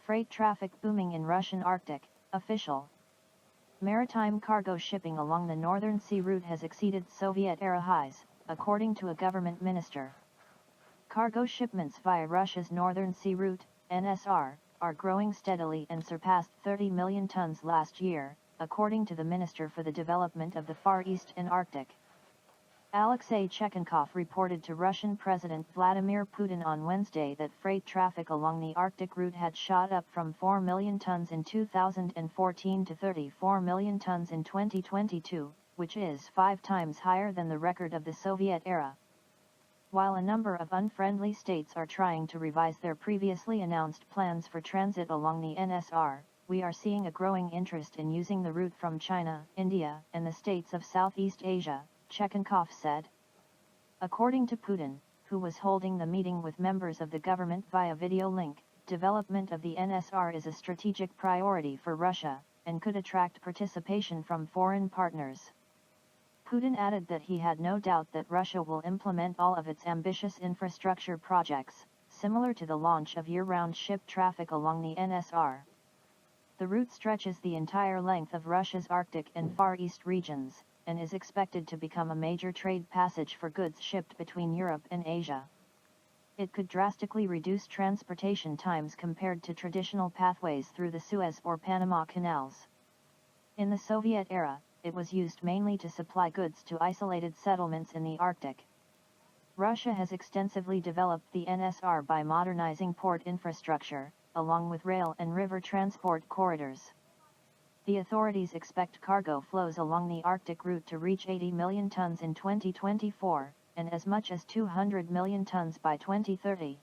Freight traffic booming in Russian Arctic, official. Maritime cargo shipping along the Northern Sea route has exceeded Soviet-era highs, according to a government minister. Cargo shipments via Russia's Northern Sea route, NSR, are growing steadily and surpassed 30 million tons last year, according to the Minister for the Development of the Far East and Arctic. Alexei Cherenkov reported to Russian President Vladimir Putin on Wednesday that freight traffic along the Arctic route had shot up from 4 million tons in 2014 to 34 million tons in 2022, which is 5 times higher than the record of the Soviet era. While a number of unfriendly states are trying to revise their previously announced plans for transit along the NSR, we are seeing a growing interest in using the route from China, India, and the states of Southeast Asia, Cherenkov said. According to Putin, who was holding the meeting with members of the government via video link, development of the NSR is a strategic priority for Russia, and could attract participation from foreign partners. Putin added that he had no doubt that Russia will implement all of its ambitious infrastructure projects, similar to the launch of year-round ship traffic along the NSR. The route stretches the entire length of Russia's Arctic and Far East regions, and is expected to become a major trade passage for goods shipped between Europe and Asia. It could drastically reduce transportation times compared to traditional pathways through the Suez or Panama canals. In the Soviet era, it was used mainly to supply goods to isolated settlements in the Arctic. Russia has extensively developed the NSR by modernizing port infrastructure, along with rail and river transport corridors. The authorities expect cargo flows along the Arctic route to reach 80 million tons in 2024, and as much as 200 million tons by 2030.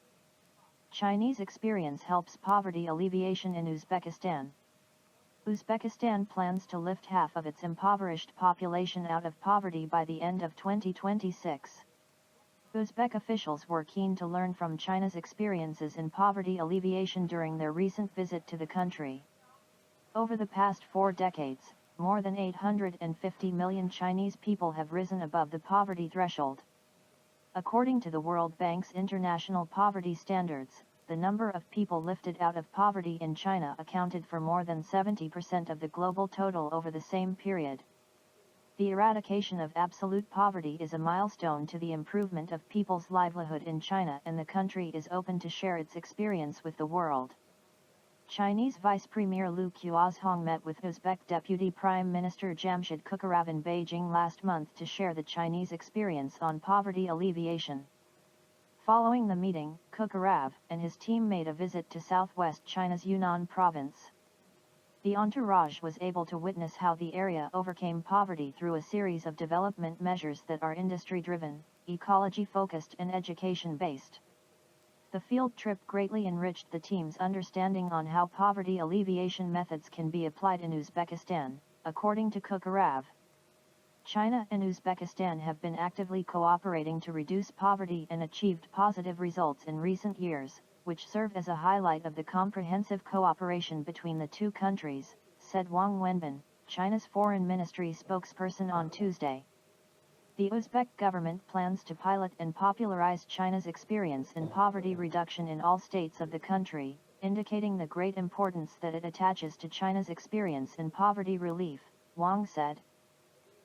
Chinese experience helps poverty alleviation in Uzbekistan. Uzbekistan plans to lift half of its impoverished population out of poverty by the end of 2026. Uzbek officials were keen to learn from China's experiences in poverty alleviation during their recent visit to the country. Over the past 4 decades, more than 850 million Chinese people have risen above the poverty threshold. According to the World Bank's International Poverty Standards, the number of people lifted out of poverty in China accounted for more than 70% of the global total over the same period. The eradication of absolute poverty is a milestone to the improvement of people's livelihood in China, and the country is open to share its experience with the world. Chinese Vice Premier Liu Qiuzhong met with Uzbek Deputy Prime Minister Jamshid Kukharov in Beijing last month to share the Chinese experience on poverty alleviation. Following the meeting, Kukharov and his team made a visit to southwest China's Yunnan province. The entourage was able to witness how the area overcame poverty through a series of development measures that are industry-driven, ecology-focused and education-based. The field trip greatly enriched the team's understanding on how poverty alleviation methods can be applied in Uzbekistan, according to Kukharov. China and Uzbekistan have been actively cooperating to reduce poverty and achieved positive results in recent years, which serve as a highlight of the comprehensive cooperation between the two countries, said Wang Wenbin, China's foreign ministry spokesperson on Tuesday. The Uzbek government plans to pilot and popularize China's experience in poverty reduction in all states of the country, indicating the great importance that it attaches to China's experience in poverty relief, Wang said.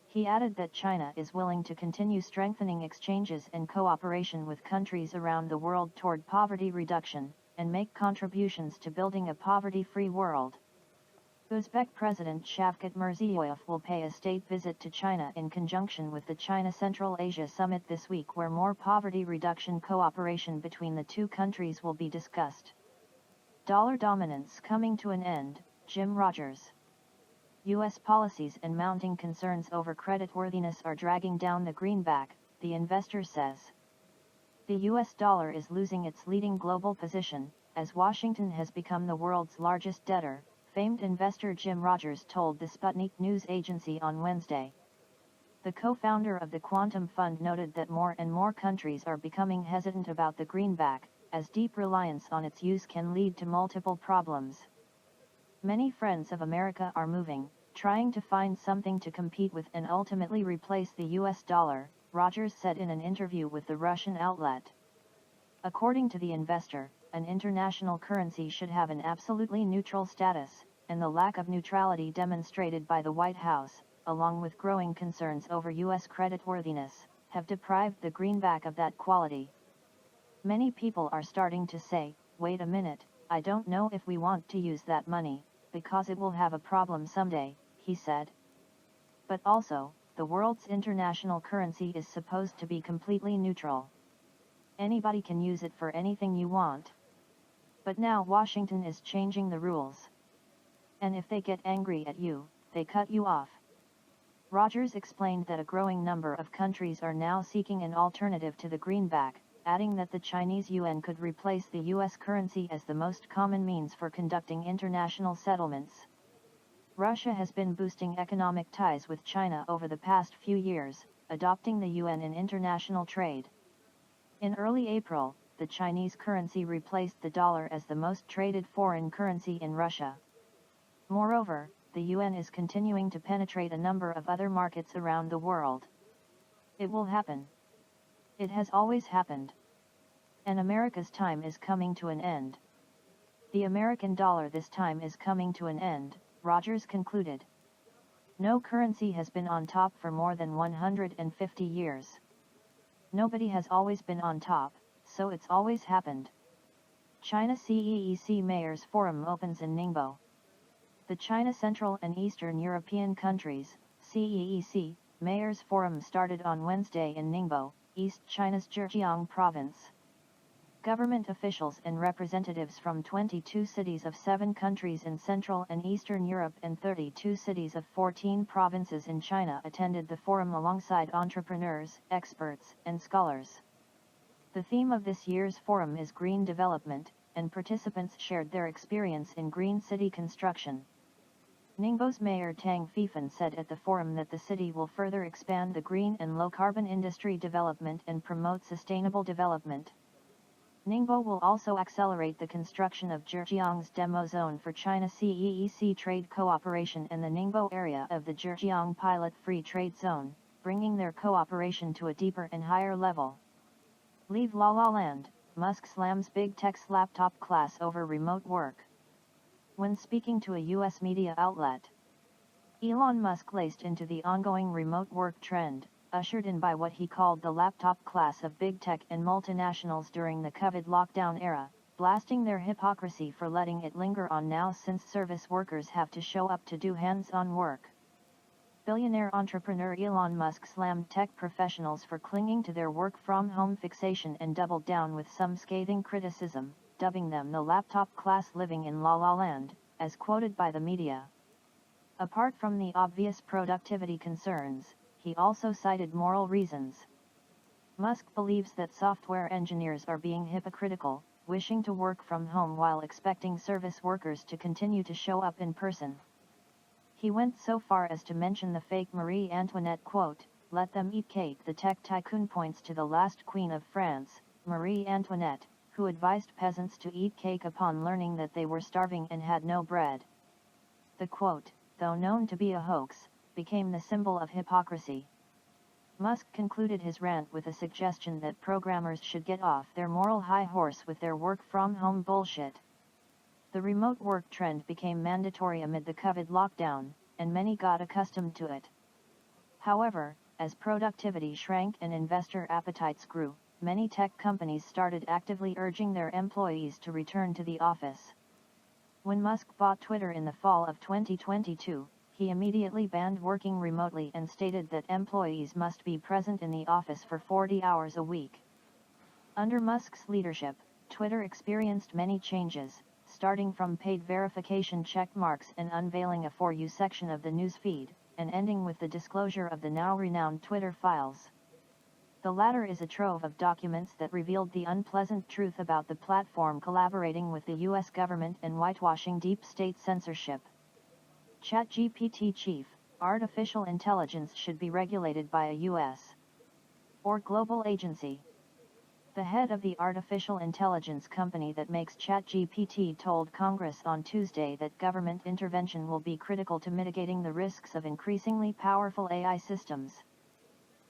He added that China is willing to continue strengthening exchanges and cooperation with countries around the world toward poverty reduction, and make contributions to building a poverty-free world. Uzbek President Shavkat Mirziyoyev will pay a state visit to China in conjunction with the China-Central Asia Summit this week, where more poverty reduction cooperation between the two countries will be discussed. Dollar dominance coming to an end, Jim Rogers. U.S. policies and mounting concerns over creditworthiness are dragging down the greenback, the investor says. The U.S. dollar is losing its leading global position, as Washington has become the world's largest debtor, famed investor Jim Rogers told the Sputnik news agency on Wednesday. The co-founder of the Quantum Fund noted that more and more countries are becoming hesitant about the greenback, as deep reliance on its use can lead to multiple problems. Many friends of America are moving, trying to find something to compete with and ultimately replace the U.S. dollar, Rogers said in an interview with the Russian outlet. According to the investor, an international currency should have an absolutely neutral status, and the lack of neutrality demonstrated by the White House, along with growing concerns over U.S. creditworthiness, have deprived the greenback of that quality. Many people are starting to say, wait a minute, I don't know if we want to use that money, because it will have a problem someday, he said. But also, the world's international currency is supposed to be completely neutral. Anybody can use it for anything you want. But now Washington is changing the rules. And if they get angry at you, they cut you off. Rogers explained that a growing number of countries are now seeking an alternative to the greenback, adding that the Chinese yuan could replace the US currency as the most common means for conducting international settlements. Russia has been boosting economic ties with China over the past few years, adopting the yuan in international trade. In early April, the Chinese currency replaced the dollar as the most traded foreign currency in Russia. Moreover, the yuan is continuing to penetrate a number of other markets around the world. It will happen. It has always happened. And America's time is coming to an end. The American dollar this time is coming to an end, Rogers concluded. No currency has been on top for more than 150 years. Nobody has always been on top, so it's always happened. China-CEEC Mayors Forum opens in Ningbo. The China Central and Eastern European Countries, CEEC, Mayors Forum started on Wednesday in Ningbo, East China's Zhejiang province. Government officials and representatives from 22 cities of 7 countries in Central and Eastern Europe and 32 cities of 14 provinces in China attended the forum alongside entrepreneurs, experts, and scholars. The theme of this year's forum is green development, and participants shared their experience in green city construction. Ningbo's Mayor Tang Fifan said at the forum that the city will further expand the green and low-carbon industry development and promote sustainable development. Ningbo will also accelerate the construction of Zhejiang's demo zone for China-CEEC trade cooperation and the Ningbo area of the Zhejiang pilot free trade zone, bringing their cooperation to a deeper and higher level. Leave La La Land, Musk slams big tech's laptop class over remote work. When speaking to a U.S. media outlet, Elon Musk laced into the ongoing remote work trend, ushered in by what he called the laptop class of big tech and multinationals during the COVID lockdown era, blasting their hypocrisy for letting it linger on now since service workers have to show up to do hands-on work. Billionaire entrepreneur Elon Musk slammed tech professionals for clinging to their work-from-home fixation and doubled down with some scathing criticism, dubbing them the laptop class living in La La Land, as quoted by the media. Apart from the obvious productivity concerns, he also cited moral reasons. Musk believes that software engineers are being hypocritical, wishing to work from home while expecting service workers to continue to show up in person. He went so far as to mention the fake Marie Antoinette quote, "Let them eat cake." The tech tycoon points to the last queen of France, Marie Antoinette, who advised peasants to eat cake upon learning that they were starving and had no bread. The quote, though known to be a hoax, became the symbol of hypocrisy. Musk concluded his rant with a suggestion that programmers should get off their moral high horse with their work-from-home bullshit. The remote work trend became mandatory amid the COVID lockdown, and many got accustomed to it. However, as productivity shrank and investor appetites grew, many tech companies started actively urging their employees to return to the office. When Musk bought Twitter in the fall of 2022, he immediately banned working remotely and stated that employees must be present in the office for 40 hours a week. Under Musk's leadership, Twitter experienced many changes, starting from paid verification check marks and unveiling a For You section of the newsfeed, and ending with the disclosure of the now renowned Twitter files. The latter is a trove of documents that revealed the unpleasant truth about the platform collaborating with the U.S. government and whitewashing deep state censorship. ChatGPT chief, artificial intelligence should be regulated by a U.S. or global agency. The head of the artificial intelligence company that makes ChatGPT told Congress on Tuesday that government intervention will be critical to mitigating the risks of increasingly powerful AI systems.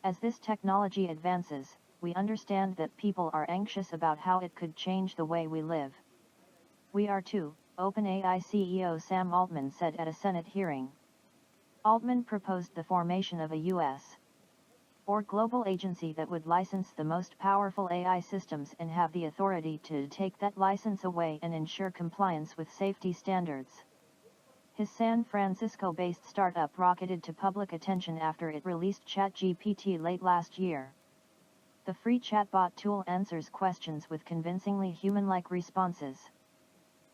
As this technology advances, we understand that people are anxious about how it could change the way we live. We are too, OpenAI CEO Sam Altman said at a Senate hearing. Altman proposed the formation of a U.S. or global agency that would license the most powerful AI systems and have the authority to take that license away and ensure compliance with safety standards. His San Francisco-based startup rocketed to public attention after it released ChatGPT late last year. The free chatbot tool answers questions with convincingly human-like responses.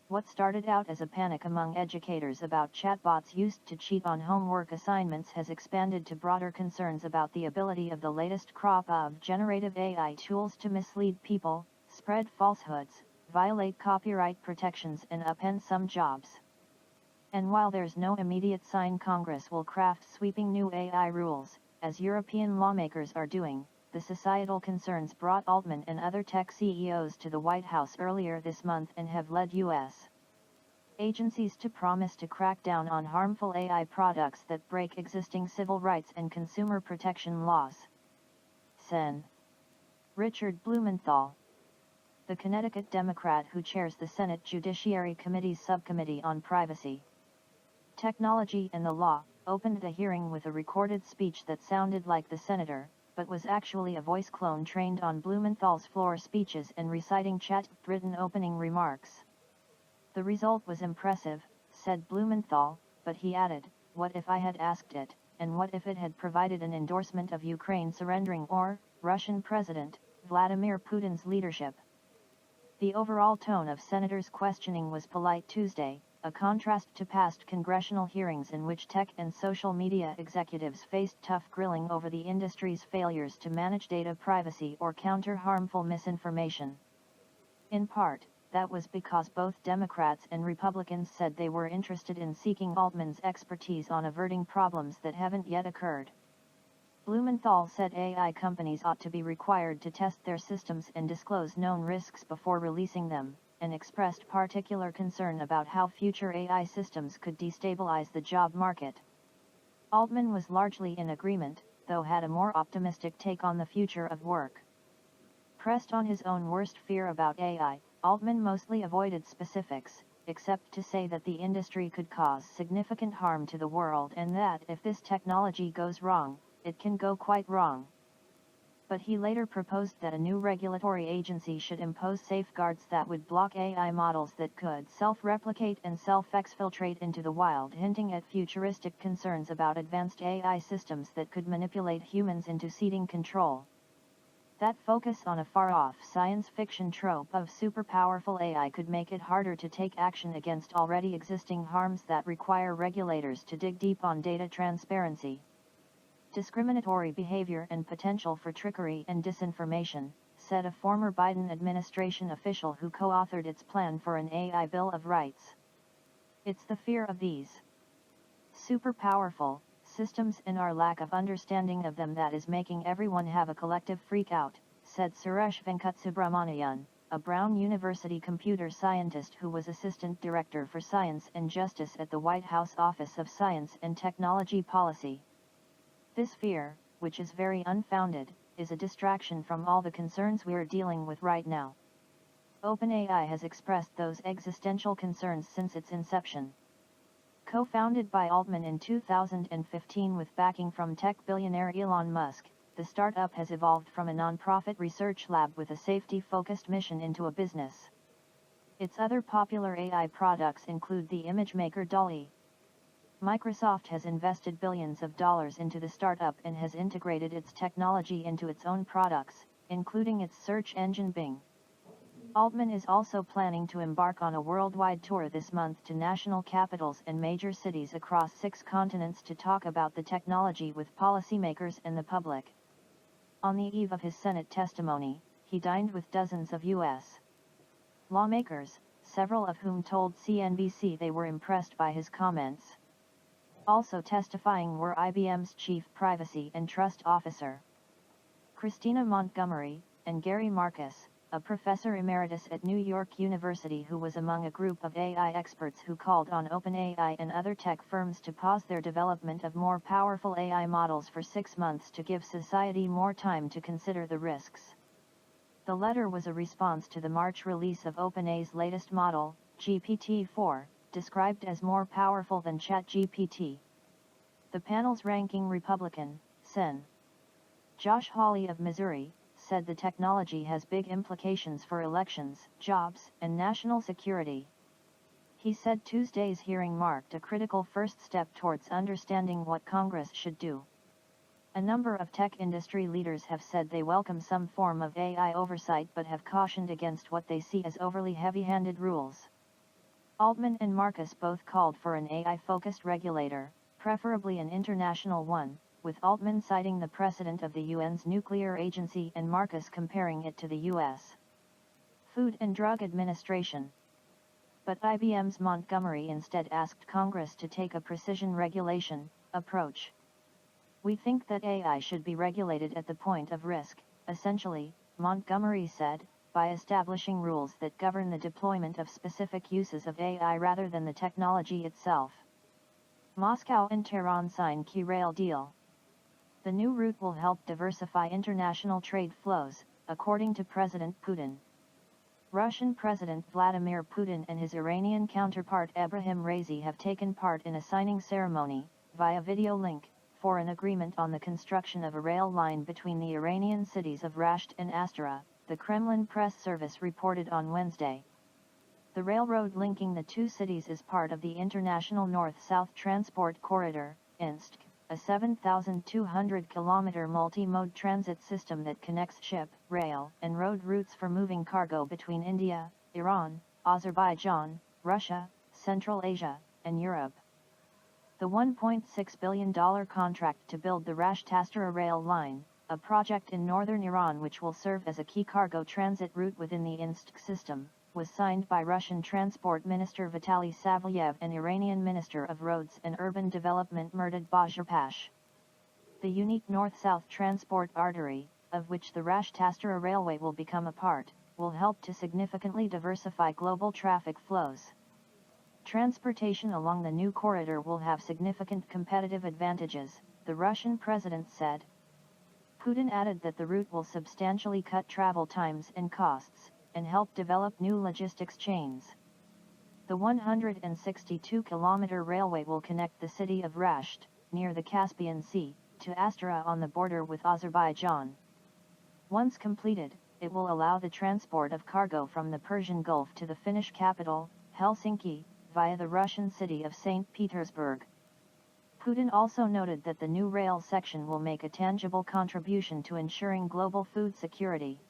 What started out as a panic among educators about chatbots used to cheat on homework assignments has expanded to broader concerns about the ability of the latest crop of generative AI tools to mislead people, spread falsehoods, violate copyright protections and upend some jobs. And while there's no immediate sign Congress will craft sweeping new AI rules, as European lawmakers are doing, the societal concerns brought Altman and other tech CEOs to the White House earlier this month and have led U.S. agencies to promise to crack down on harmful AI products that break existing civil rights and consumer protection laws. Sen. Richard Blumenthal, the Connecticut Democrat who chairs the Senate Judiciary Committee's Subcommittee on Privacy, Technology and the Law, opened the hearing with a recorded speech that sounded like the senator, but was actually a voice clone trained on Blumenthal's floor speeches and reciting chat-written opening remarks. The result was impressive, said Blumenthal, but he added, what if I had asked it, and what if it had provided an endorsement of Ukraine surrendering or, Russian President, Vladimir Putin's leadership? The overall tone of senators' questioning was polite Tuesday, a contrast to past congressional hearings in which tech and social media executives faced tough grilling over the industry's failures to manage data privacy or counter harmful misinformation. In part, that was because both Democrats and Republicans said they were interested in seeking Altman's expertise on averting problems that haven't yet occurred. Blumenthal said AI companies ought to be required to test their systems and disclose known risks before releasing them, and expressed particular concern about how future AI systems could destabilize the job market. Altman was largely in agreement, though had a more optimistic take on the future of work. Pressed on his own worst fear about AI, Altman mostly avoided specifics, except to say that the industry could cause significant harm to the world and that if this technology goes wrong, it can go quite wrong. But he later proposed that a new regulatory agency should impose safeguards that would block AI models that could self-replicate and self-exfiltrate into the wild, hinting at futuristic concerns about advanced AI systems that could manipulate humans into ceding control. That focus on a far-off science fiction trope of super-powerful AI could make it harder to take action against already existing harms that require regulators to dig deep on data transparency, discriminatory behavior and potential for trickery and disinformation, said a former Biden administration official who co-authored its plan for an AI Bill of Rights. It's the fear of these super-powerful systems and our lack of understanding of them that is making everyone have a collective freak-out, said Suresh Venkatsubramanian, a Brown University computer scientist who was Assistant Director for Science and Justice at the White House Office of Science and Technology Policy. This fear, which is very unfounded, is a distraction from all the concerns we're dealing with right now. OpenAI has expressed those existential concerns since its inception. Co-founded by Altman in 2015 with backing from tech billionaire Elon Musk, the startup has evolved from a non-profit research lab with a safety-focused mission into a business. Its other popular AI products include the image maker DALL-E. Microsoft has invested billions of dollars into the startup and has integrated its technology into its own products, including its search engine Bing. Altman is also planning to embark on a worldwide tour this month to national capitals and major cities across 6 continents to talk about the technology with policymakers and the public. On the eve of his Senate testimony, he dined with dozens of U.S. lawmakers, several of whom told CNBC they were impressed by his comments. Also testifying were IBM's Chief Privacy and Trust Officer, Christina Montgomery, and Gary Marcus, a professor emeritus at New York University who was among a group of AI experts who called on OpenAI and other tech firms to pause their development of more powerful AI models for 6 months to give society more time to consider the risks. The letter was a response to the March release of OpenAI's latest model, GPT-4, described as more powerful than ChatGPT. The panel's ranking Republican, Sen. Josh Hawley of Missouri, said the technology has big implications for elections, jobs, and national security. He said Tuesday's hearing marked a critical first step towards understanding what Congress should do. A number of tech industry leaders have said they welcome some form of AI oversight but have cautioned against what they see as overly heavy-handed rules. Altman and Marcus both called for an AI-focused regulator, preferably an international one, with Altman citing the precedent of the UN's nuclear agency and Marcus comparing it to the U.S. Food and Drug Administration. But IBM's Montgomery instead asked Congress to take a precision regulation approach. We think that AI should be regulated at the point of risk, essentially, Montgomery said, by establishing rules that govern the deployment of specific uses of AI rather than the technology itself. Moscow and Tehran sign key rail deal. The new route will help diversify international trade flows, according to President Putin. Russian President Vladimir Putin and his Iranian counterpart Ebrahim Raisi have taken part in a signing ceremony, via video link, for an agreement on the construction of a rail line between the Iranian cities of Rasht and Astara, the Kremlin press service reported on Wednesday. The railroad linking the two cities is part of the International North-South Transport Corridor, INSTC, a 7,200-kilometer multi-mode transit system that connects ship, rail, and road routes for moving cargo between India, Iran, Azerbaijan, Russia, Central Asia, and Europe. The $1.6 billion contract to build the Rasht-Astara rail line, a project in northern Iran which will serve as a key cargo transit route within the INSTC system, was signed by Russian Transport Minister Vitaly Savelyev and Iranian Minister of Roads and Urban Development Mehrdad Bajirpash. The unique north-south transport artery, of which the Rasht-Astara Railway will become a part, will help to significantly diversify global traffic flows. Transportation along the new corridor will have significant competitive advantages, the Russian president said. Putin added that the route will substantially cut travel times and costs, and help develop new logistics chains. The 162-kilometer railway will connect the city of Rasht, near the Caspian Sea, to Astara on the border with Azerbaijan. Once completed, it will allow the transport of cargo from the Persian Gulf to the Finnish capital, Helsinki, via the Russian city of St. Petersburg. Putin also noted that the new rail section will make a tangible contribution to ensuring global food security.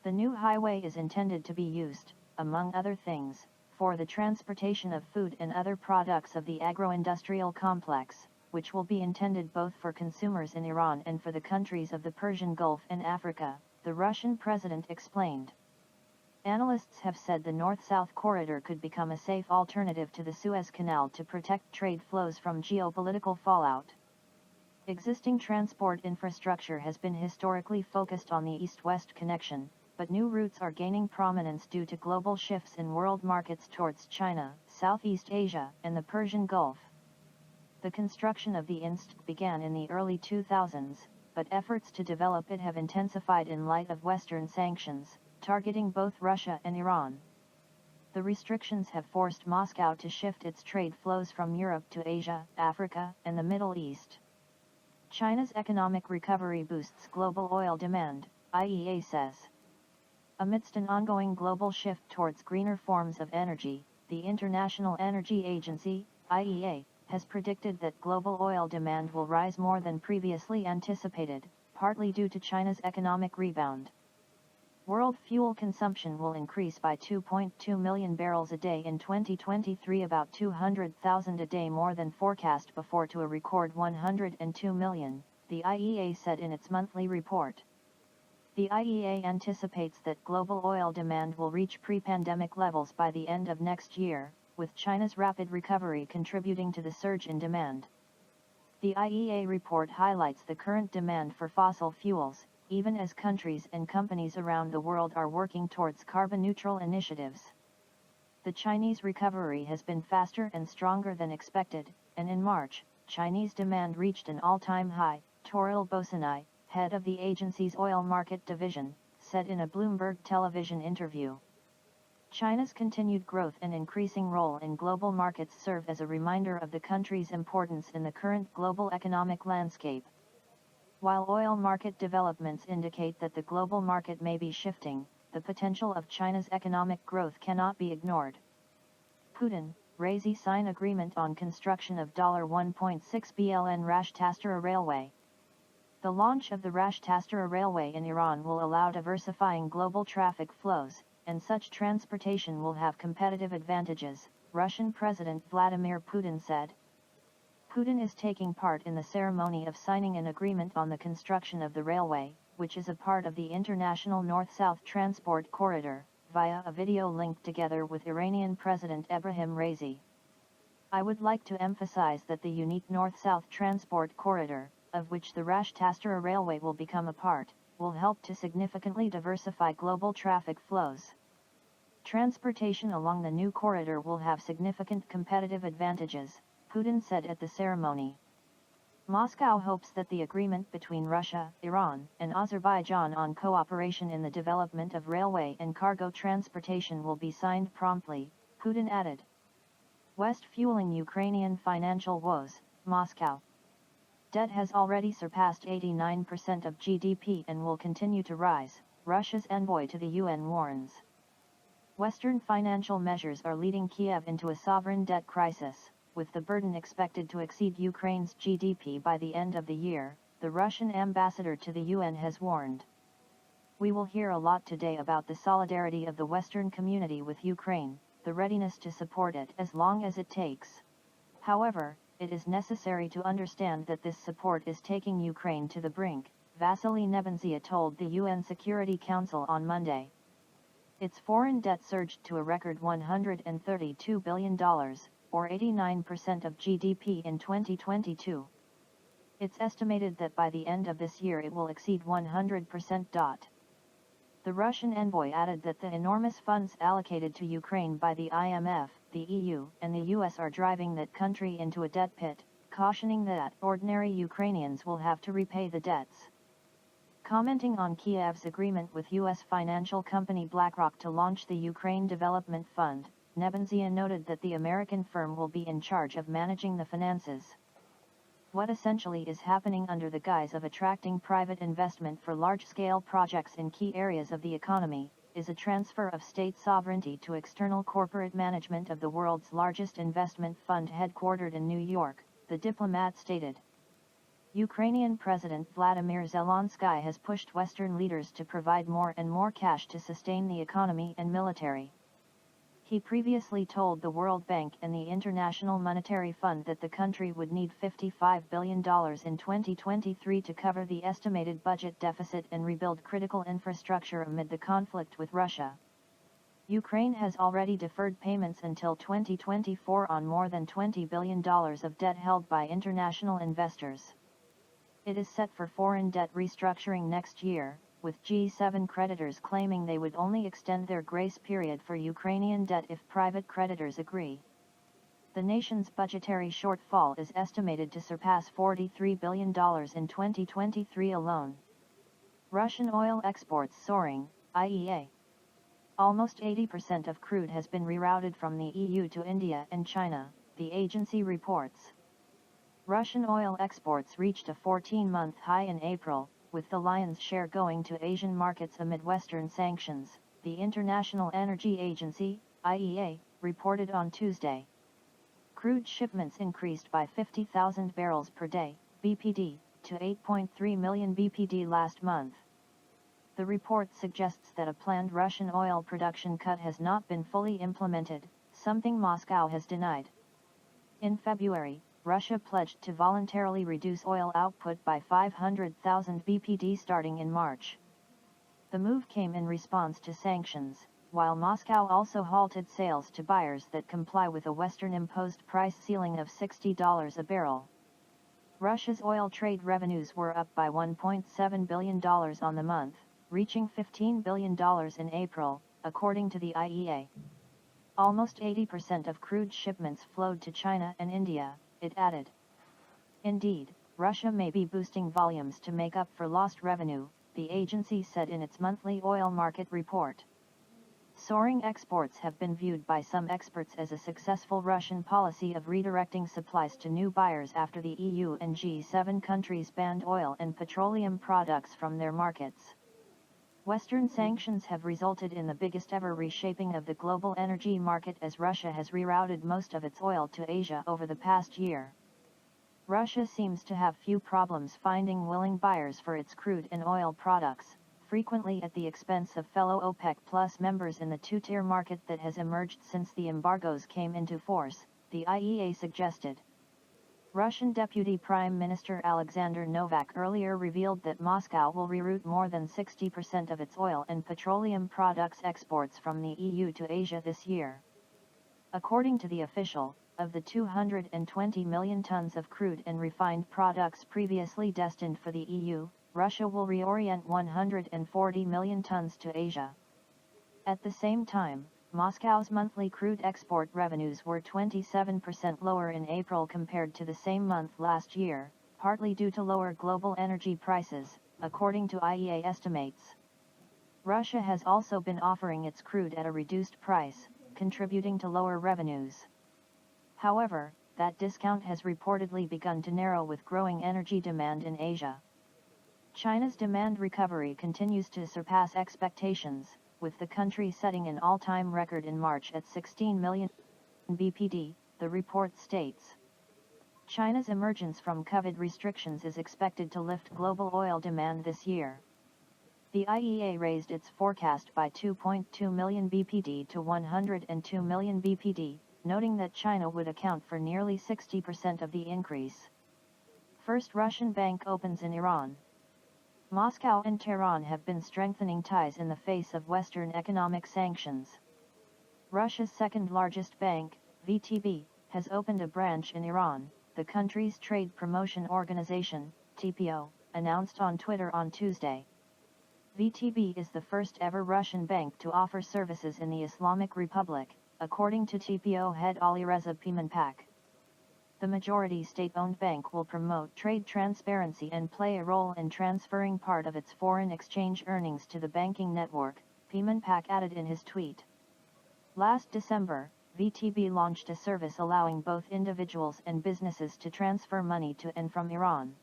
The new highway is intended to be used, among other things, for the transportation of food and other products of the agro-industrial complex, which will be intended both for consumers in Iran and for the countries of the Persian Gulf and Africa, the Russian president explained. Analysts have said the north-south corridor could become a safe alternative to the Suez Canal to protect trade flows from geopolitical fallout. Existing transport infrastructure has been historically focused on the east-west connection, but new routes are gaining prominence due to global shifts in world markets towards China, Southeast Asia, and the Persian Gulf. The construction of the INSTC began in the early 2000s, but efforts to develop it have intensified in light of Western sanctions, targeting both Russia and Iran. The restrictions have forced Moscow to shift its trade flows from Europe to Asia, Africa, and the Middle East. China's economic recovery boosts global oil demand, IEA says. Amidst an ongoing global shift towards greener forms of energy, the International Energy Agency, IEA, has predicted that global oil demand will rise more than previously anticipated, partly due to China's economic rebound. World fuel consumption will increase by 2.2 million barrels a day in 2023, about 200,000 a day more than forecast before, to a record 102 million, the IEA said in its monthly report. The IEA anticipates that global oil demand will reach pre-pandemic levels by the end of next year, with China's rapid recovery contributing to the surge in demand. The IEA report highlights the current demand for fossil fuels, even as countries and companies around the world are working towards carbon-neutral initiatives. The Chinese recovery has been faster and stronger than expected, and in March, Chinese demand reached an all-time high, Toril Bosanai, head of the agency's oil market division, said in a Bloomberg television interview. China's continued growth and increasing role in global markets serve as a reminder of the country's importance in the current global economic landscape. While oil market developments indicate that the global market may be shifting, the potential of China's economic growth cannot be ignored. Putin, Raisi sign agreement on construction of $1.6 billion Rasht-Astara Railway. The launch of the Rasht-Astara Railway in Iran will allow diversifying global traffic flows, and such transportation will have competitive advantages, Russian President Vladimir Putin said. Putin is taking part in the ceremony of signing an agreement on the construction of the railway, which is a part of the international North-South Transport Corridor, via a video link together with Iranian President Ebrahim Raisi. I would like to emphasize that the unique North-South Transport Corridor, of which the Rasht-Astara Railway will become a part, will help to significantly diversify global traffic flows. Transportation along the new corridor will have significant competitive advantages, Putin said at the ceremony. Moscow hopes that the agreement between Russia, Iran, and Azerbaijan on cooperation in the development of railway and cargo transportation will be signed promptly, Putin added. West fueling Ukrainian financial woes, Moscow. Debt has already surpassed 89% of GDP and will continue to rise, Russia's envoy to the UN warns. Western financial measures are leading Kiev into a sovereign debt crisis, with the burden expected to exceed Ukraine's GDP by the end of the year, the Russian ambassador to the UN has warned. We will hear a lot today about the solidarity of the Western community with Ukraine, the readiness to support it as long as it takes. However, it is necessary to understand that this support is taking Ukraine to the brink, Vasily Nebenzia told the UN Security Council on Monday. Its foreign debt surged to a record $132 billion, or 89% of GDP in 2022. It's estimated that by the end of this year it will exceed 100%. The Russian envoy added that the enormous funds allocated to Ukraine by the IMF, the EU, and the US are driving that country into a debt pit, cautioning that ordinary Ukrainians will have to repay the debts. Commenting on Kiev's agreement with US financial company BlackRock to launch the Ukraine Development Fund, Nebenzia noted that the American firm will be in charge of managing the finances. What essentially is happening under the guise of attracting private investment for large-scale projects in key areas of the economy, is a transfer of state sovereignty to external corporate management of the world's largest investment fund headquartered in New York, the diplomat stated. Ukrainian President Vladimir Zelensky has pushed Western leaders to provide more and more cash to sustain the economy and military. He previously told the World Bank and the International Monetary Fund that the country would need $55 billion in 2023 to cover the estimated budget deficit and rebuild critical infrastructure amid the conflict with Russia. Ukraine has already deferred payments until 2024 on more than $20 billion of debt held by international investors. It is set for foreign debt restructuring next year, with G7 creditors claiming they would only extend their grace period for Ukrainian debt if private creditors agree. The nation's budgetary shortfall is estimated to surpass $43 billion in 2023 alone. Russian oil exports soaring, IEA. Almost 80% of crude has been rerouted from the EU to India and China, the agency reports. Russian oil exports reached a 14-month high in April, with the lion's share going to Asian markets amid Western sanctions, the International Energy Agency, IEA, reported on Tuesday. Crude shipments increased by 50,000 barrels per day, BPD, to 8.3 million BPD last month. The report suggests that a planned Russian oil production cut has not been fully implemented, something Moscow has denied. In February, Russia pledged to voluntarily reduce oil output by 500,000 BPD starting in March. The move came in response to sanctions, while Moscow also halted sales to buyers that comply with a Western-imposed price ceiling of $60 a barrel. Russia's oil trade revenues were up by $1.7 billion on the month, reaching $15 billion in April, according to the IEA. Almost 80% of crude shipments flowed to China and India, it added. Indeed, Russia may be boosting volumes to make up for lost revenue, the agency said in its monthly oil market report. Soaring exports have been viewed by some experts as a successful Russian policy of redirecting supplies to new buyers after the EU and G7 countries banned oil and petroleum products from their markets. Western sanctions have resulted in the biggest ever reshaping of the global energy market as Russia has rerouted most of its oil to Asia over the past year. Russia seems to have few problems finding willing buyers for its crude and oil products, frequently at the expense of fellow OPEC Plus members in the two-tier market that has emerged since the embargoes came into force, the IEA suggested. Russian Deputy Prime Minister Alexander Novak earlier revealed that Moscow will reroute more than 60% of its oil and petroleum products exports from the EU to Asia this year. According to the official, of the 220 million tons of crude and refined products previously destined for the EU, Russia will reorient 140 million tons to Asia. At the same time, Moscow's monthly crude export revenues were 27% lower in April compared to the same month last year, partly due to lower global energy prices, according to IEA estimates. Russia has also been offering its crude at a reduced price, contributing to lower revenues. However, that discount has reportedly begun to narrow with growing energy demand in Asia. China's demand recovery continues to surpass expectations, with the country setting an all-time record in March at 16 million BPD, the report states. China's emergence from COVID restrictions is expected to lift global oil demand this year. The IEA raised its forecast by 2.2 million BPD to 102 million BPD, noting that China would account for nearly 60% of the increase. First Russian bank opens in Iran. Moscow and Tehran have been strengthening ties in the face of Western economic sanctions. Russia's second-largest bank, VTB, has opened a branch in Iran, the country's trade promotion organization, TPO, announced on Twitter on Tuesday. VTB is the first-ever Russian bank to offer services in the Islamic Republic, according to TPO head Alireza Pimenpak. The majority state-owned bank will promote trade transparency and play a role in transferring part of its foreign exchange earnings to the banking network, Pimenpak added in his tweet. Last December, VTB launched a service allowing both individuals and businesses to transfer money to and from Iran.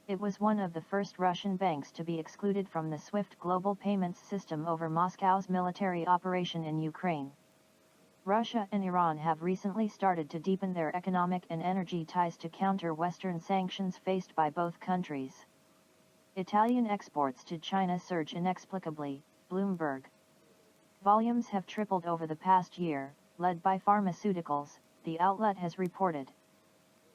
It was one of the first Russian banks to be excluded from the SWIFT global payments system over Moscow's military operation in Ukraine. Russia and Iran have recently started to deepen their economic and energy ties to counter Western sanctions faced by both countries. Italian exports to China surge inexplicably, Bloomberg. Volumes have tripled over the past year, led by pharmaceuticals, the outlet has reported.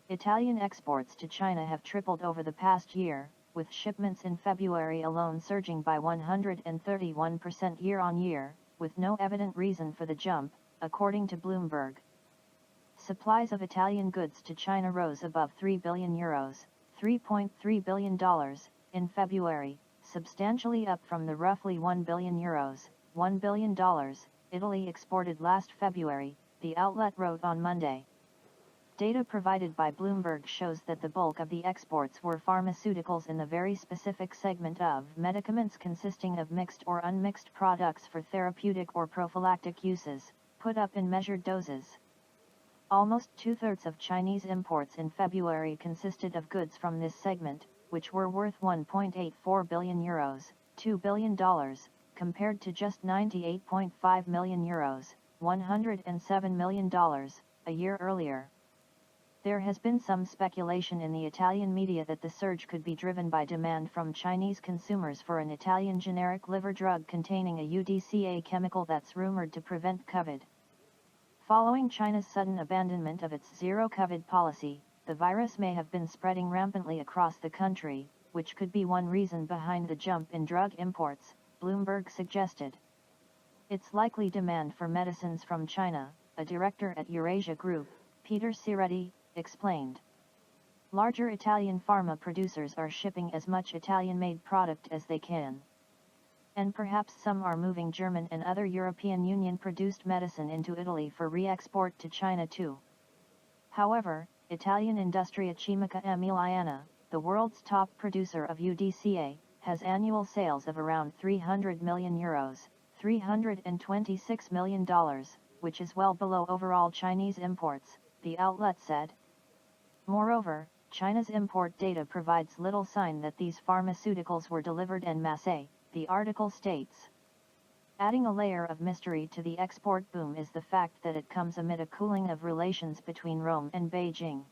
Italian exports to China have tripled over the past year, with shipments in February alone surging by 131% year-on-year, with no evident reason for the jump, according to Bloomberg. Supplies of Italian goods to China rose above €3 billion, $3.3 billion, in February, substantially up from the roughly €1 billion, $1 billion, Italy exported last February, the outlet wrote on Monday. Data provided by Bloomberg shows that the bulk of the exports were pharmaceuticals in the very specific segment of medicaments consisting of mixed or unmixed products for therapeutic or prophylactic uses, put up in measured doses. Almost two-thirds of Chinese imports in February consisted of goods from this segment, which were worth €1.84 billion, $2 billion, compared to just €98.5 million, $107 million, a year earlier. There has been some speculation in the Italian media that the surge could be driven by demand from Chinese consumers for an Italian generic liver drug containing a UDCA chemical that's rumored to prevent COVID. Following China's sudden abandonment of its zero-COVID policy, the virus may have been spreading rampantly across the country, which could be one reason behind the jump in drug imports, Bloomberg suggested. It's likely demand for medicines from China, a director at Eurasia Group, Peter Ciretti, explained. Larger Italian pharma producers are shipping as much Italian-made product as they can. And perhaps some are moving German and other European Union-produced medicine into Italy for re-export to China too. However, Italian Industria Chimica Emiliana, the world's top producer of UDCA, has annual sales of around €300 million, $326 million, which is well below overall Chinese imports, the outlet said. Moreover, China's import data provides little sign that these pharmaceuticals were delivered en masse, the article states. Adding a layer of mystery to the export boom is the fact that it comes amid a cooling of relations between Rome and Beijing.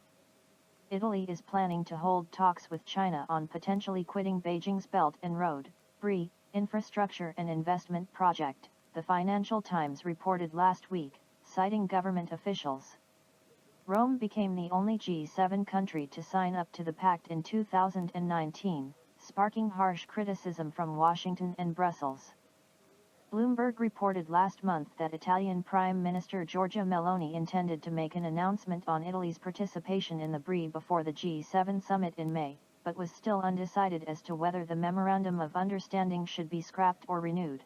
Italy is planning to hold talks with China on potentially quitting Beijing's Belt and Road, BRI, infrastructure and investment project, the Financial Times reported last week, citing government officials. Rome became the only G7 country to sign up to the pact in 2019, sparking harsh criticism from Washington and Brussels. Bloomberg reported last month that Italian Prime Minister Giorgia Meloni intended to make an announcement on Italy's participation in the BRI before the G7 summit in May, but was still undecided as to whether the Memorandum of Understanding should be scrapped or renewed.